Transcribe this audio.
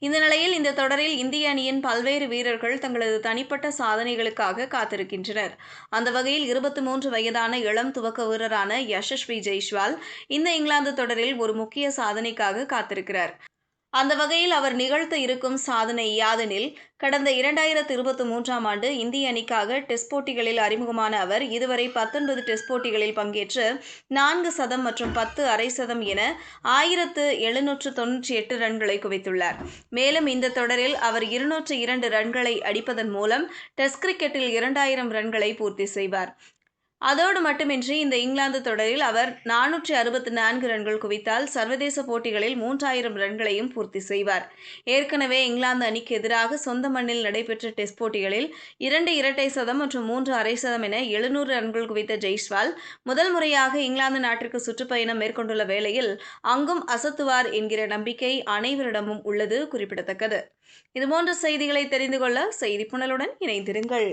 இந்த நிலையில் இந்த தொடரில் இந்திய அணியின் பல்வேறு வீரர்கள் தங்களது தனிப்பட்ட சாதனைகளுக்காக காத்திருக்கின்றனர். அந்த வகையில் 23 வயதான இளம் துவக்க வீரரான யசஸ்வி ஜெய்ஸ்வால் இந்த இங்கிலாந்து தொடரில் ஒரு முக்கிய சாதனைக்காக காத்திருக்கிறார். அந்த வகையில் அவர் நிகழ்த்த இருக்கும் சாதனை யாதெனில், கடந்த 2023ஆம் ஆண்டு இந்திய அணிக்காக டெஸ்ட் போட்டிகளில் அறிமுகமான அவர் இதுவரை 19 டெஸ்ட் போட்டிகளில் பங்கேற்று 4 சதம் மற்றும் 10 அரை சதம் என 1798 ரன்களை குவித்துள்ளார். மேலும் இந்த தொடரில் அவர் 202 ரன்களை அடிப்பதன் மூலம் டெஸ்ட் கிரிக்கெட்டில் 2000 ரன்களை பூர்த்தி செய்வார். அதோடு மட்டுமின்றி இந்த இங்கிலாந்து தொடரில் அவர் 464 ரன்கள் குவித்தால் சர்வதேச போட்டிகளில் 3000 ரன்களையும் பூர்த்தி செய்வார். ஏற்கனவே இங்கிலாந்து அணிக்கு எதிராக சொந்த மண்ணில் நடைபெற்ற டெஸ்ட் போட்டிகளில் 2 இரட்டை சதம் மற்றும் 3 அரை சதம் என 700 ரன்கள் குவித்த ஜெய்ஸ்வால் முதல் முறையாக இங்கிலாந்து நாட்டிற்கு சுற்றுப்பயணம் மேற்கொண்டுள்ள வேளையில் அங்கும் அசத்துவார் என்கிற நம்பிக்கை அனைவரிடமும் உள்ளது குறிப்பிடத்தக்கது. இதுபோன்ற செய்திகளை தெரிந்து கொள்ள செய்தி புனலுடன் இணைந்திருங்கள்.